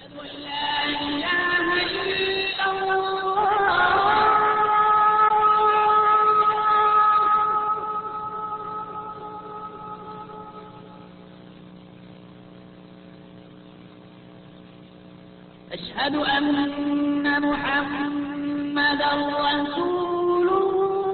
أشهد أن محمدا رسول الله.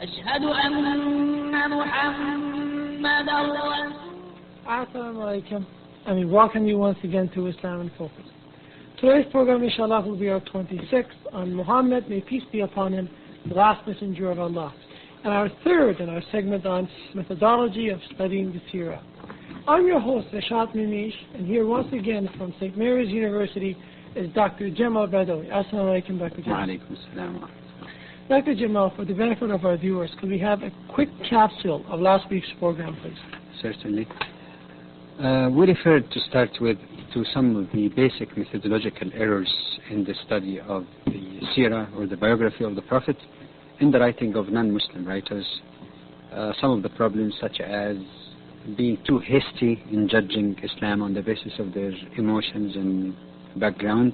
أشهد أن محمدا رسول الله. Assalamu alaikum, and we welcome you once again to Islam in Focus. Today's program, inshallah, will be our 26th on Muhammad, may peace be upon him, the last messenger of Allah, and our third in our segment on methodology of studying the Seerah. I'm your host, Rashad Mimish, and here once again from St. Mary's University is Dr. Jamal Badawi. Assalamu alaikum, Dr. Jamal. Wa alaikum assalam. Dr. Jamal, for the benefit of our viewers, could we have a quick capsule of last week's program, please? Certainly. We referred to start with to some of the basic methodological errors in the study of the Seerah or the biography of the Prophet in the writing of non-Muslim writers. Some of the problems such as being too hasty in judging Islam on the basis of their emotions and background,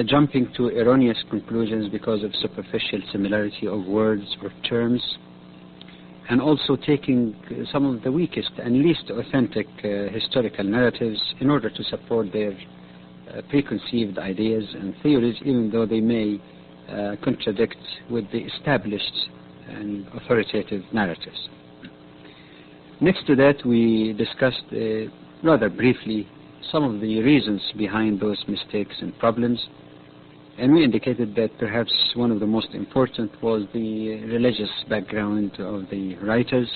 jumping to erroneous conclusions because of superficial similarity of words or terms, and also taking some of the weakest and least authentic historical narratives in order to support their preconceived ideas and theories, even though they may contradict with the established and authoritative narratives. Next to that, we discussed rather briefly some of the reasons behind those mistakes and problems, and we indicated that perhaps one of the most important was the religious background of the writers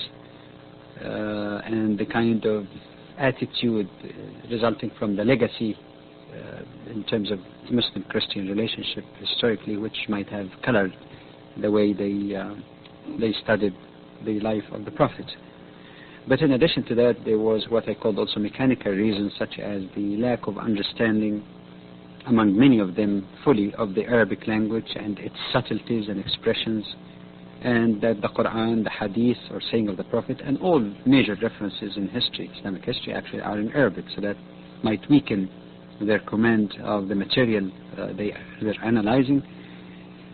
and the kind of attitude resulting from the legacy in terms of Muslim-Christian relationship historically, which might have colored the way they studied the life of the Prophet. But in addition to that, there was what I called also mechanical reasons, such as the lack of understanding among many of them fully of the Arabic language and its subtleties and expressions, and that the Quran, the Hadith or saying of the Prophet, and all major references in history, Islamic history, actually are in Arabic, so that might weaken their command of the material they're analyzing,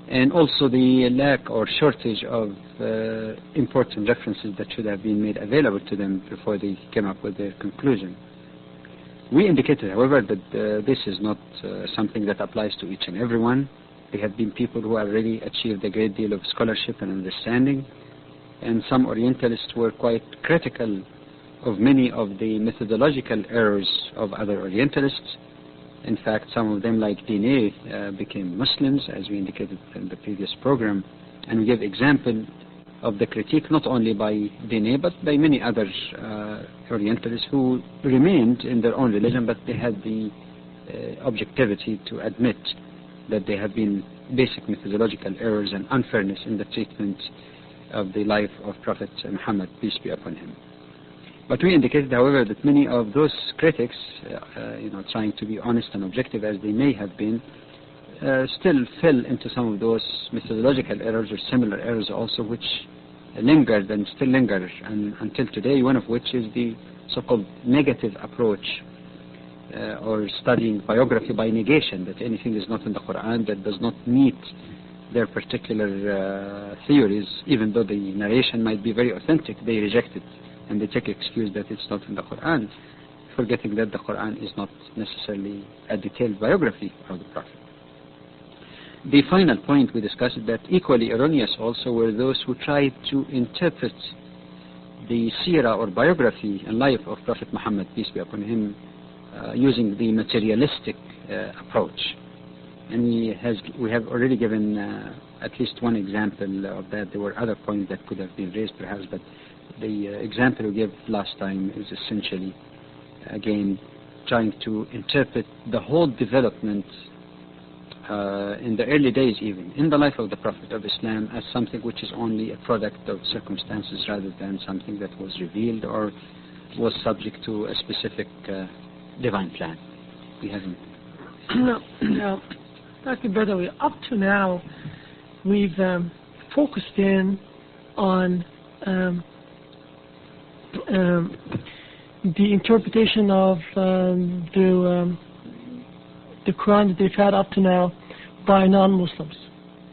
and also the lack or shortage of important references that should have been made available to them before they came up with their conclusion. We indicated, however, that this is not something that applies to each and everyone. There have been people who have already achieved a great deal of scholarship and understanding, and some Orientalists were quite critical of many of the methodological errors of other Orientalists. In fact, some of them, like Diné, became Muslims, as we indicated in the previous program, and we gave example of the critique not only by Diné but by many other Orientalists who remained in their own religion, but they had the objectivity to admit that there have been basic methodological errors and unfairness in the treatment of the life of Prophet Muhammad, peace be upon him. But we indicated, however, that many of those critics, trying to be honest and objective as they may have been, still fell into some of those methodological errors or similar errors also, which lingered and still linger until today, one of which is the so-called negative approach or studying biography by negation, that anything is not in the Quran that does not meet their particular theories, even though the narration might be very authentic, they reject it and they take excuse that it's not in the Quran, forgetting that the Quran is not necessarily a detailed biography of the Prophet. The final point we discussed is that equally erroneous also were those who tried to interpret the Seerah or biography and life of Prophet Muhammad, peace be upon him, using the materialistic approach. And we have already given at least one example of that. There were other points that could have been raised perhaps, but the example we gave last time is essentially, again, trying to interpret the whole development in the early days, even in the life of the Prophet of Islam, as something which is only a product of circumstances rather than something that was revealed or was subject to a specific divine plan. We haven't. No, Dr. Badawi, up to now, we've focused in on the interpretation of the Quran that they've had up to now by non-Muslims.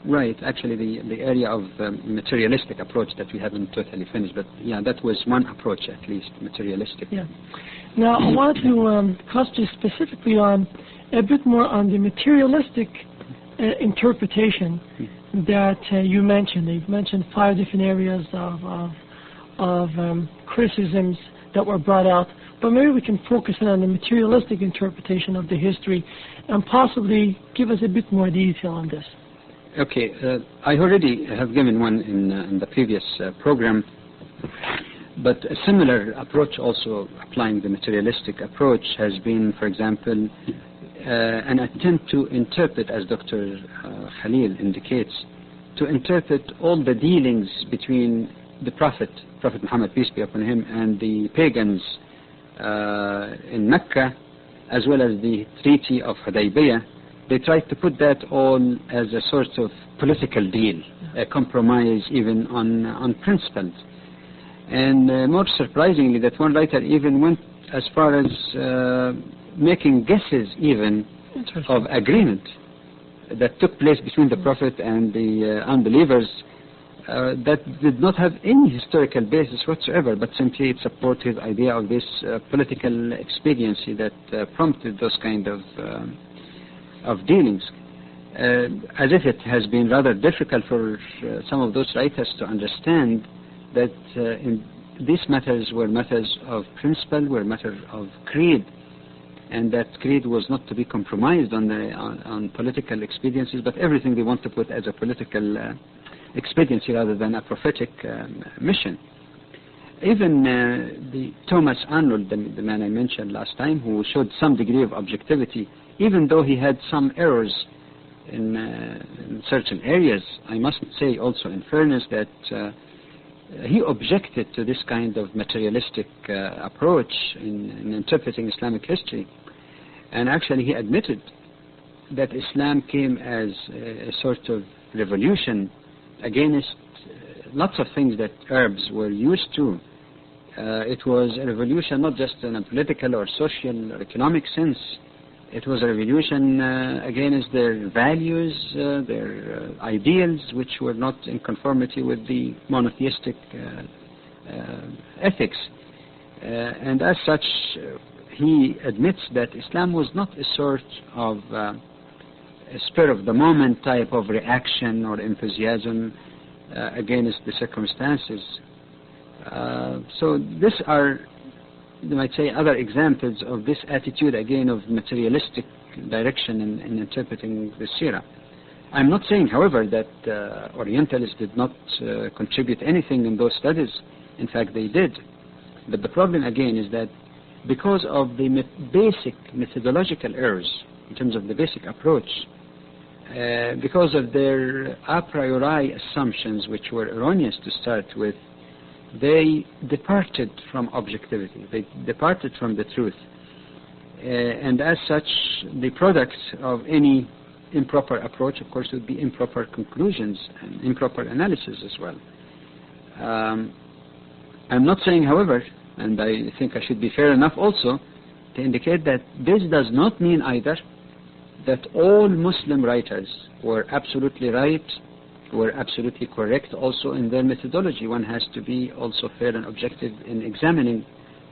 Right. Actually, the area of materialistic approach that we haven't totally finished, but yeah, that was one approach at least, materialistic. Yeah. Now, I wanted to concentrate specifically on a bit more on the materialistic interpretation that you mentioned. You've mentioned 5 different areas of criticisms that were brought out, but maybe we can focus in on the materialistic interpretation of the history and possibly give us a bit more detail on this. Okay, I already have given one in the previous program, but a similar approach also applying the materialistic approach has been, for example, an attempt to interpret, as Dr. Khalil indicates, to interpret all the dealings between the Prophet Muhammad, peace be upon him, and the pagans in Mecca, as well as the Treaty of Hudaybiyah. They tried to put that all as a sort of political deal, a compromise even on principles. And more surprisingly, that one writer even went as far as making guesses even of agreement that took place between the Prophet and the unbelievers that did not have any historical basis whatsoever, but simply it supported his idea of this political expediency that prompted those kind of dealings. As if it has been rather difficult for some of those writers to understand that in these matters were matters of principle, were matters of creed, and that creed was not to be compromised on political expediencies, but everything they want to put as a political expediency rather than a prophetic mission. Even the Thomas Arnold, the man I mentioned last time, who showed some degree of objectivity, even though he had some errors in certain areas, I must say also in fairness that he objected to this kind of materialistic approach in interpreting Islamic history. And actually he admitted that Islam came as a sort of revolution against lots of things that Arabs were used to. It was a revolution not just in a political or social or economic sense. It was a revolution against their values, their ideals, which were not in conformity with the monotheistic ethics. And as such, he admits that Islam was not a sort of a spur-of-the-moment type of reaction or enthusiasm against the circumstances. So these are, you might say, other examples of this attitude again of materialistic direction in interpreting the Seerah. I'm not saying, however, that Orientalists did not contribute anything in those studies. In fact, they did. But the problem again is that because of the basic methodological errors in terms of the basic approach, because of their a priori assumptions which were erroneous to start with, they departed from objectivity. They departed from the truth. And as such, the product of any improper approach, of course, would be improper conclusions and improper analysis as well. I'm not saying, however, and I think I should be fair enough also to indicate that this does not mean either that all Muslim writers were absolutely right, were absolutely correct also in their methodology. One has to be also fair and objective in examining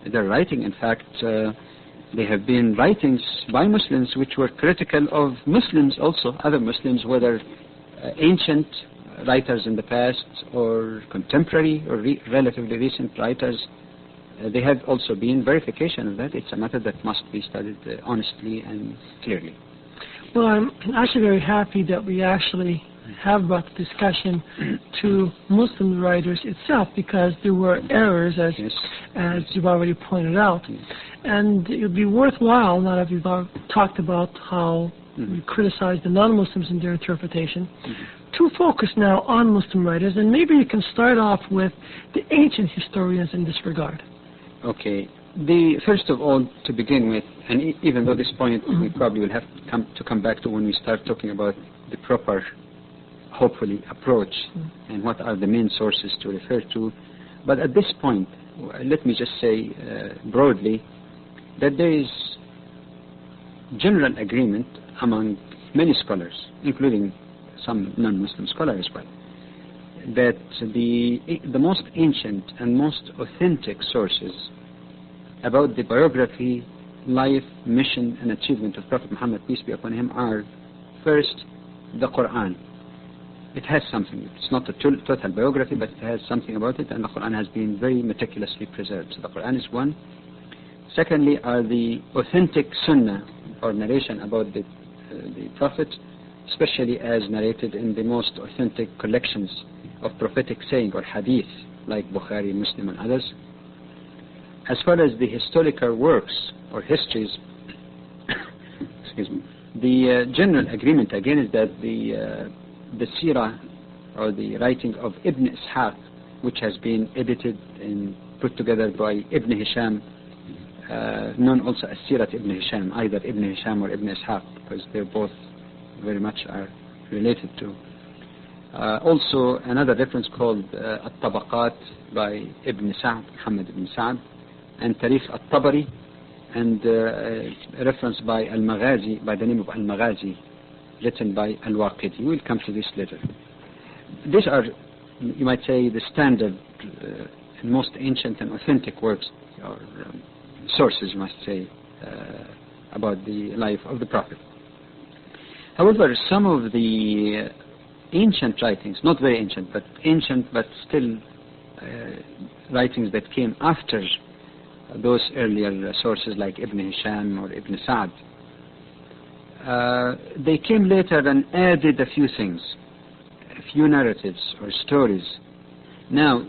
their writing. In fact, there have been writings by Muslims which were critical of Muslims also, other Muslims, whether ancient writers in the past or contemporary or relatively recent writers. There have also been verification of that. It's a matter that must be studied honestly and clearly. Well, I'm actually very happy that we actually have brought the discussion to Muslim writers itself, because there were errors, as you've already pointed out. And it would be worthwhile, now that we've talked about how we criticize the non-Muslims in their interpretation, to focus now on Muslim writers, and maybe you can start off with the ancient historians in this regard. Okay. First of all, to begin with, and even though this point we probably will have to come back to when we start talking about the proper hopefully approach and what are the main sources to refer to. But at this point, let me just say broadly that there is general agreement among many scholars, including some non-Muslim scholars as well, that the most ancient and most authentic sources about the biography, life, mission and achievement of Prophet Muhammad, peace be upon him, are first the Quran. It has something. It's not a total biography, but it has something about it, and the Quran has been very meticulously preserved. So the Quran is one. Secondly are the authentic Sunnah or narration about the Prophet, especially as narrated in the most authentic collections of prophetic saying or hadith, like Bukhari, Muslim and others. As far as the historical works or histories, excuse me, the general agreement again is that the Seerah or the writing of Ibn Ishaq, which has been edited and put together by Ibn Hisham, known also as Seerah Ibn Hisham, either Ibn Hisham or Ibn Ishaq, because they both very much are related to. Also another reference called At-Tabaqat by Ibn Sa'd, Muhammad ibn Sa'd, and Tarikh At-Tabari, and a reference by Al-Maghazi, by the name of Al-Maghazi, written by Al-Waqidi. We'll come to this later. These are, you might say, the standard and most ancient and authentic works, or sources, you must say, about the life of the Prophet. However, some of the ancient writings, not very ancient, but still writings that came after those earlier sources like Ibn Hisham or Ibn Sa'd, they came later and added a few things, a few narratives or stories. Now,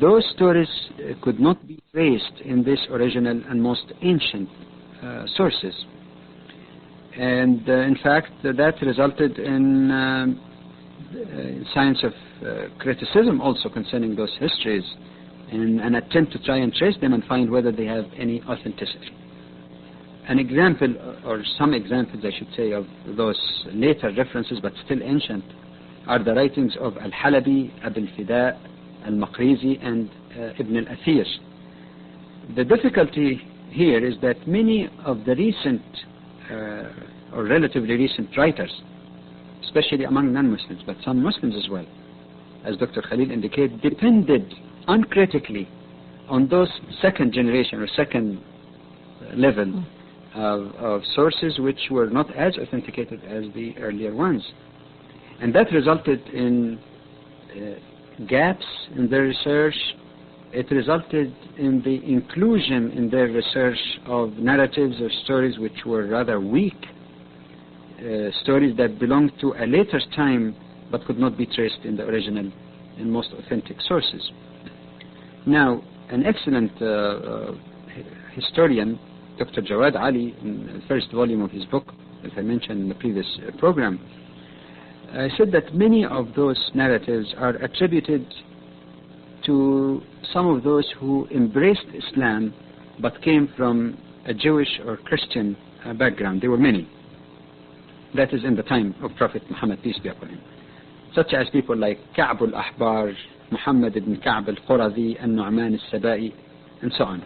those stories could not be traced in this original and most ancient sources. And in fact, that resulted in science of criticism also concerning those histories, in an attempt to try and trace them and find whether they have any authenticity. An example, or some examples I should say, of those later references but still ancient are the writings of Al-Halabi, Abu al-Fida, Al-Maqrizi and Ibn al-Athir. The difficulty here is that many of the recent or relatively recent writers, especially among non-Muslims, but some Muslims as well, as Dr. Khalil indicated, depended uncritically on those second generation or second level of sources which were not as authenticated as the earlier ones. And that resulted in gaps in their research. It resulted in the inclusion in their research of narratives or stories which were rather weak, stories that belonged to a later time but could not be traced in the original and most authentic sources. Now, an excellent historian, Dr. Jawad Ali, in the first volume of his book, as I mentioned in the previous program, said that many of those narratives are attributed to some of those who embraced Islam but came from a Jewish or Christian background. There were many. That is in the time of Prophet Muhammad, peace be upon him, such as people like Ka'b al-Ahbar, Muhammad ibn Ka'b al-Qurazi, and Nu'man al-Sabai, and so on.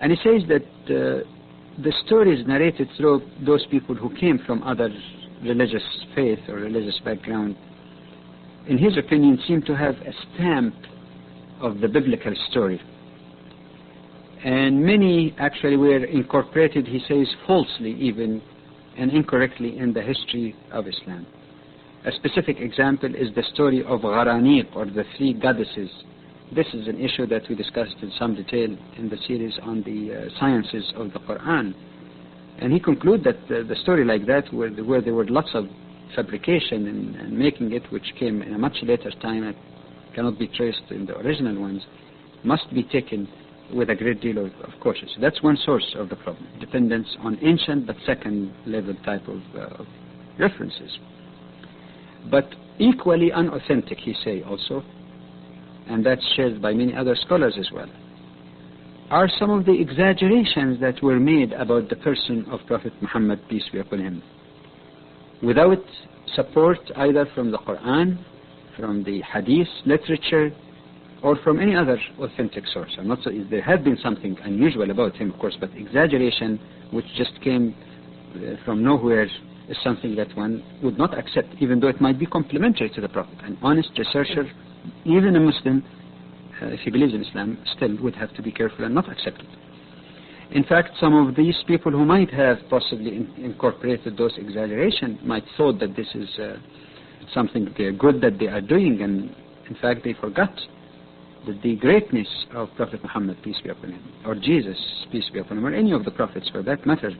And he says that the stories narrated through those people who came from other religious faith or religious background, in his opinion, seem to have a stamp of the biblical story. And many actually were incorporated, he says, falsely even and incorrectly in the history of Islam. A specific example is the story of Gharaniq, or the three goddesses. This is an issue that we discussed in some detail in the series on the sciences of the Quran. And he concluded that the story like that, where there were lots of fabrication and making it, which came in a much later time and cannot be traced in the original ones, must be taken with a great deal of caution. So that's one source of the problem, dependence on ancient but second level type of references. But equally unauthentic, he say also, and that's shared by many other scholars as well, are some of the exaggerations that were made about the person of Prophet Muhammad, peace be upon him. without support either from the Quran, from the Hadith literature, or from any other authentic source. I'm not saying there had been something unusual about him, of course, but exaggeration which just came from nowhere is something that one would not accept, even though it might be complementary to the Prophet. An honest researcher, even a Muslim, if he believes in Islam, still would have to be careful and not accept it. In fact, some of these people who might have possibly incorporated those exaggerations might thought that this is something good that they are doing, and in fact they forgot that the greatness of Prophet Muhammad, peace be upon him, or Jesus, peace be upon him, or any of the prophets for that matter,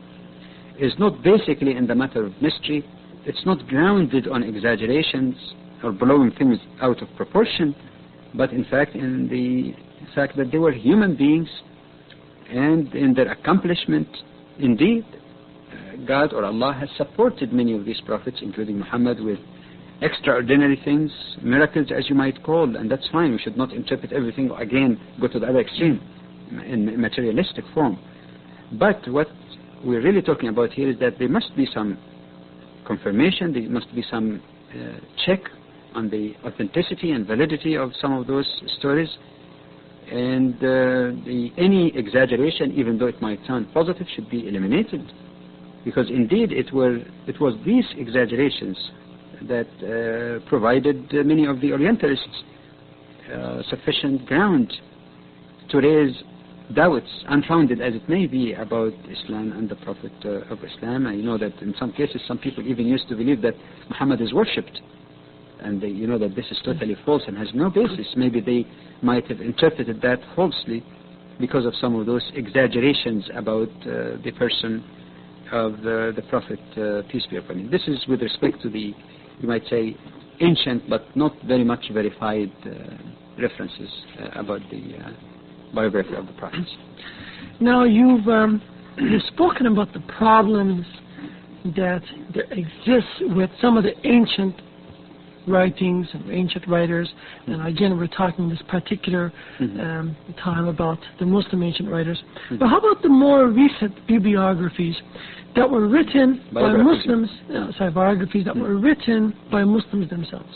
is not basically in the matter of mystery. It's not grounded on exaggerations or blowing things out of proportion, but in fact in the fact that they were human beings, and in their accomplishment, indeed, God or Allah has supported many of these prophets, including Muhammad, with extraordinary things, miracles as you might call, and that's fine. We should not interpret everything, again, go to the other extreme in materialistic form. But what we're really talking about here is that there must be some confirmation, there must be some check on the authenticity and validity of some of those stories, and any exaggeration, even though it might sound positive, should be eliminated, because indeed it was these exaggerations that provided many of the Orientalists sufficient ground to raise doubts, unfounded as it may be, about Islam and the Prophet of Islam. And you know that in some cases some people even used to believe that Muhammad is worshipped, and they, you know that this is totally false and has no basis. Maybe they might have interpreted that falsely because of some of those exaggerations about the person of the Prophet, peace be upon him. This is with respect to the, you might say, ancient but not very much verified references about the biography of the prophets. Now you've spoken about the problems that there exist with some of the ancient writings and ancient writers, and again we're talking this particular time about the Muslim ancient writers. But how about the more recent bibliographies that were written by Muslims, biographies that were written by Muslims themselves?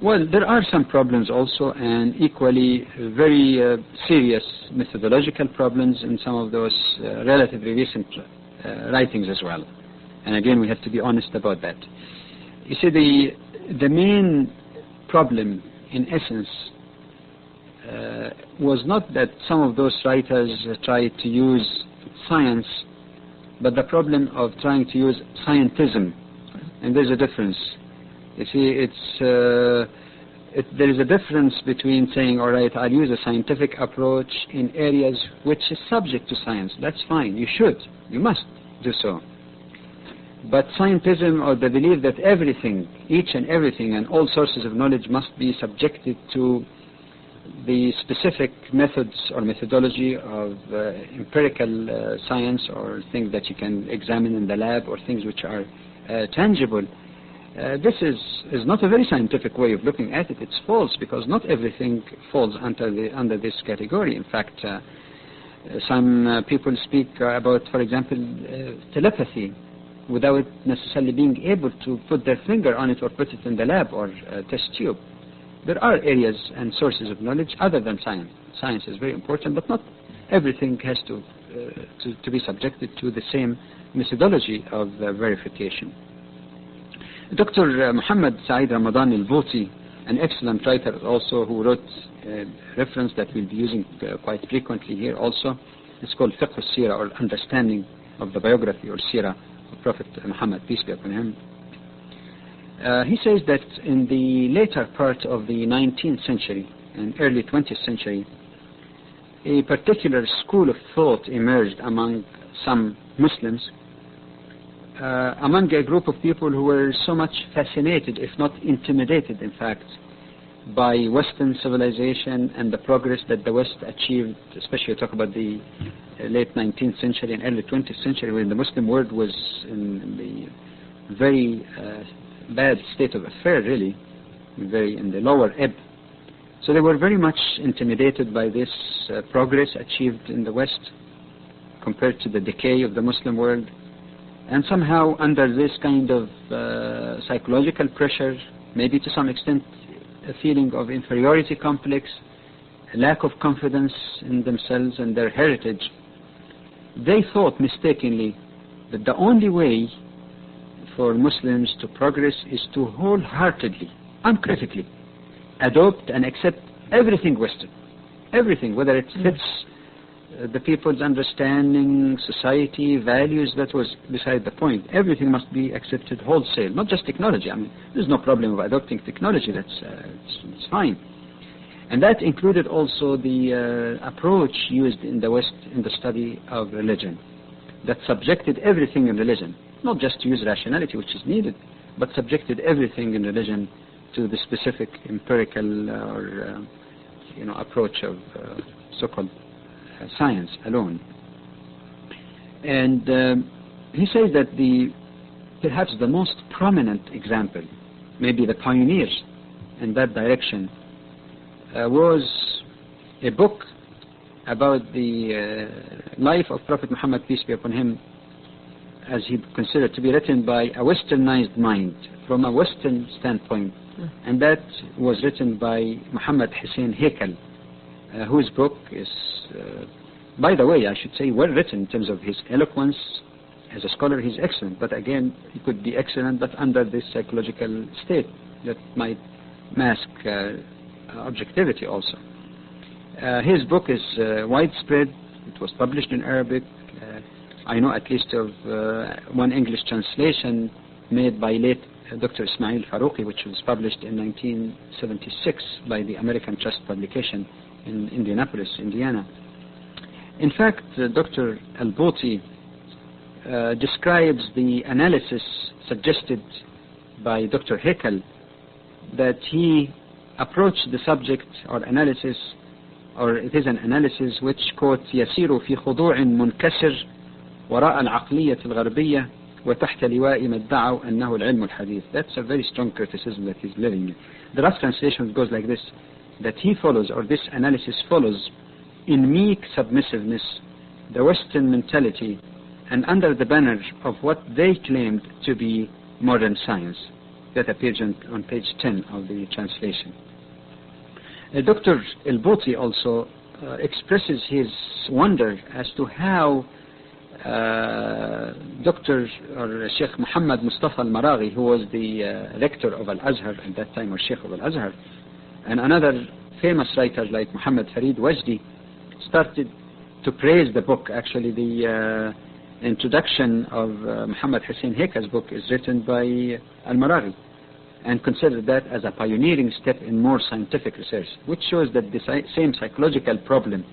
Well, there are some problems also, and equally very serious methodological problems in some of those relatively recent writings as well. And again, we have to be honest about that. You see, the main problem, in essence, was not that some of those writers tried to use science, but the problem of trying to use scientism. And there's a difference. You see, there is a difference between saying, all right, I'll use a scientific approach in areas which is subject to science. That's fine. You should. You must do so. But scientism, or the belief that everything, each and everything, and all sources of knowledge must be subjected to the specific methods or methodology of empirical science, or things that you can examine in the lab, or things which are tangible. This is not a very scientific way of looking at it. It's false, because not everything falls under this category. In fact, some people speak about, for example, telepathy, without necessarily being able to put their finger on it or put it in the lab or test tube. There are areas and sources of knowledge other than science. Science is very important, but not everything has to be subjected to the same methodology of verification. Dr. Muhammad Saeed Ramadan al-Bouti, an excellent writer also, who wrote a reference that we'll be using quite frequently here also. It's called Fiqh al-Seerah, or Understanding of the Biography or Seerah of Prophet Muhammad, peace be upon him. He says that in the later part of the 19th century and early 20th century, a particular school of thought emerged among some Muslims, among a group of people who were so much fascinated, if not intimidated in fact, by Western civilization and the progress that the West achieved, especially talk about the late 19th century and early 20th century, when the Muslim world was in the very bad state of affair, really, very in the lower ebb. So they were very much intimidated by this progress achieved in the West compared to the decay of the Muslim world. And somehow under this kind of psychological pressure, maybe to some extent a feeling of inferiority complex, a lack of confidence in themselves and their heritage, they thought mistakenly that the only way for Muslims to progress is to wholeheartedly, uncritically, adopt and accept everything Western. Everything, whether it fits the people's understanding, society, values, that was beside the point. Everything must be accepted wholesale, not just technology. I mean, there's no problem of adopting technology, it's fine. And that included also the approach used in the West in the study of religion, that subjected everything in religion, not just to use rationality, which is needed, but subjected everything in religion to the specific empirical or approach of so-called science alone. And he says that perhaps the most prominent example, maybe the pioneers in that direction, was a book about the life of Prophet Muhammad, peace be upon him, as he considered to be written by a westernized mind, from a Western standpoint. And that was written by Muhammad Hussein Haykal, whose book is, by the way, I should say, well written in terms of his eloquence. As a scholar, he's excellent, but again, he could be excellent, but under this psychological state that might mask objectivity also. His book is widespread. It was published in Arabic. I know at least of one English translation made by late Dr. Ismail Farouqi, which was published in 1976 by the American Trust Publication in Indianapolis, Indiana. In fact, Dr. Al-Bouti describes the analysis suggested by Dr. Haykal, that he approached the subject or analysis, or it is an analysis which, quote, يسير في خضوع منكسر وراء العقلية الغربية وتحت لواء ما ادعوا أنه العلم الحديث. That's a very strong criticism that he's living in. The rough translation goes like this, that he follows, or this analysis follows, in meek submissiveness, the Western mentality, and under the banner of what they claimed to be modern science. That appears on page 10 of the translation. Dr. Al-Bouti also expresses his wonder as to how Dr. or Sheikh Muhammad Mustafa Al-Maraghi, who was the rector of Al-Azhar at that time, or Sheikh of Al-Azhar, and another famous writer like Muhammad Farid Wajdi, started to praise the book. Actually, the introduction of Muhammad Hussein Haykal's book is written by Al-Maraghi, and considered that as a pioneering step in more scientific research, which shows that the same psychological problem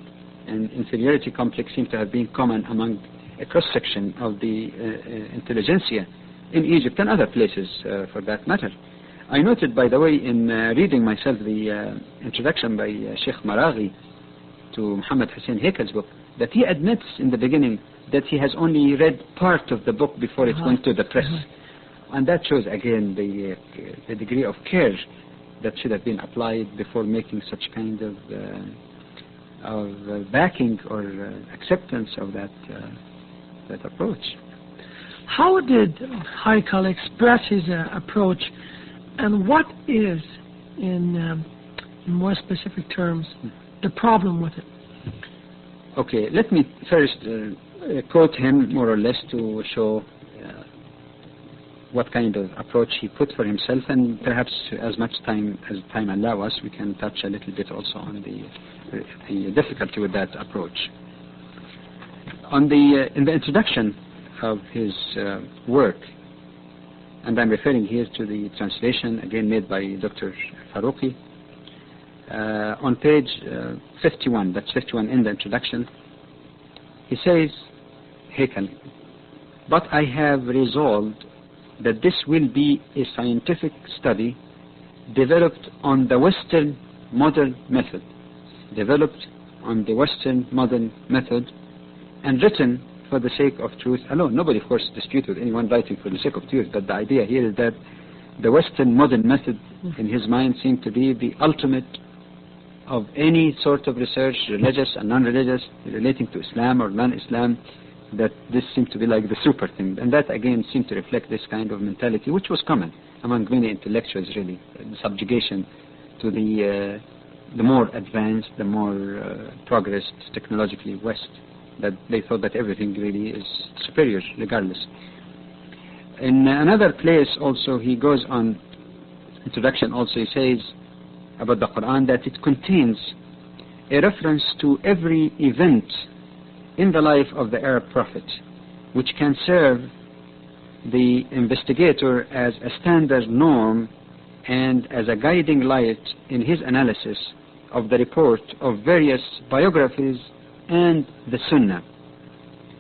and inferiority complex seem to have been common among a cross-section of the intelligentsia in Egypt and other places for that matter. I noted, by the way, in reading myself the introduction by Sheikh Maraghi to Muhammad Hussein Haykal's book, that he admits in the beginning that he has only read part of the book before it went to the press. And that shows again the degree of care that should have been applied before making such kind of backing or acceptance of that approach. How did Haykal express his approach, and what is, in more specific terms, the problem with it? Okay, let me first quote him more or less to show what kind of approach he put for himself, and perhaps as much time as time allows us, we can touch a little bit also on the difficulty with that approach. In the introduction of his work, and I'm referring here to the translation again made by Dr. Farouqi, on page 51, that's 51 in the introduction, he says, Haykal, but I have resolved that this will be a scientific study developed on the Western modern method, and written for the sake of truth alone. Nobody, of course, disputes with anyone writing for the sake of truth, but the idea here is that the Western modern method, in his mind, seemed to be the ultimate of any sort of research, religious and non-religious, relating to Islam or non-Islam, that this seemed to be like the super thing. And that again seemed to reflect this kind of mentality, which was common among many intellectuals really, the subjugation to the more advanced, the more progressed technologically West, that they thought that everything really is superior regardless. In another place also he goes on, introduction also he says about the Quran that it contains a reference to every event in the life of the Arab prophet, which can serve the investigator as a standard norm and as a guiding light in his analysis of the report of various biographies and the Sunnah.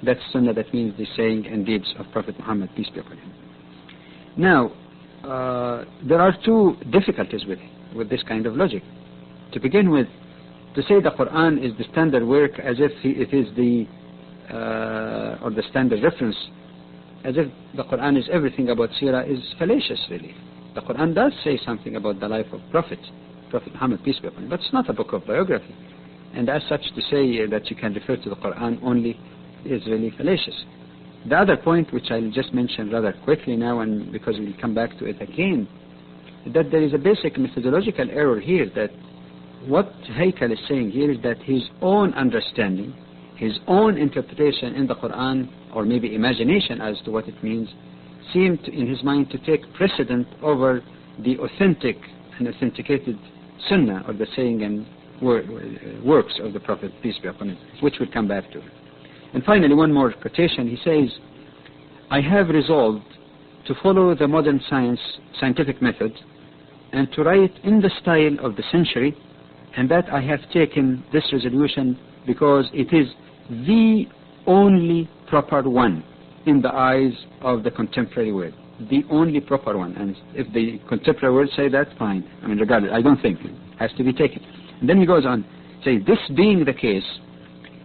That's Sunnah, that means the saying and deeds of Prophet Muhammad, peace be upon him. Now, there are two difficulties with this kind of logic. To begin with, to say the Quran is the standard work as if it is the or the standard reference, as if the Quran is everything about Seerah, is fallacious really. The Quran does say something about the life of Prophet Muhammad, peace be upon him, but it's not a book of biography. And as such, to say that you can refer to the Quran only is really fallacious. The other point, which I'll just mention rather quickly now, and because we'll come back to it again, that there is a basic methodological error here, that what Haykal is saying here is that his own understanding, his own interpretation in the Quran, or maybe imagination as to what it means, seemed in his mind to take precedent over the authentic and authenticated Sunnah, or the saying and works of the Prophet, peace be upon him, which we'll come back to. And finally, one more quotation. He says, I have resolved to follow the modern scientific method and to write in the style of the century, and that I have taken this resolution because it is the only proper one in the eyes of the contemporary world. The only proper one. And if the contemporary world say that, fine. I mean, regardless, I don't think it has to be taken. And then he goes on, say, this being the case,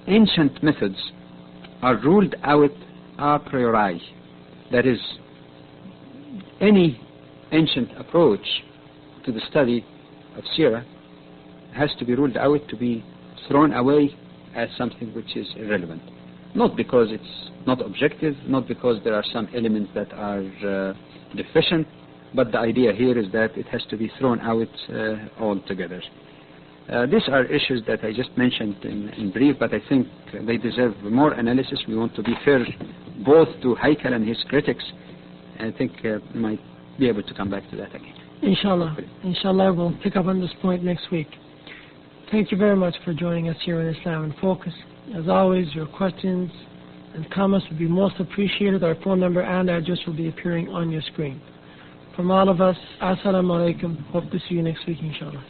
ancient methods are ruled out a priori. That is, any ancient approach to the study of Seerah has to be ruled out, to be thrown away as something which is irrelevant. Not because it's not objective, not because there are some elements that are deficient, but the idea here is that it has to be thrown out altogether. These are issues that I just mentioned in brief, but I think they deserve more analysis. We want to be fair both to Haykal and his critics. I think we might be able to come back to that again. Inshallah. Inshallah, we'll pick up on this point next week. Thank you very much for joining us here in Islam in Focus. As always, your questions and comments would be most appreciated. Our phone number and address will be appearing on your screen. From all of us, Assalamu alaikum. Hope to see you next week, inshallah.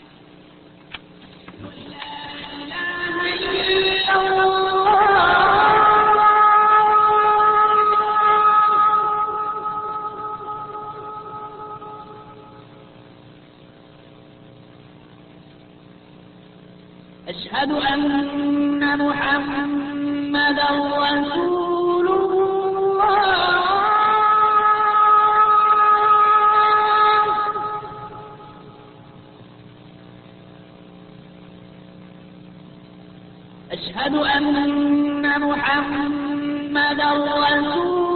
أشهد أن محمدا رسول الله. أشهد أن محمدا رسول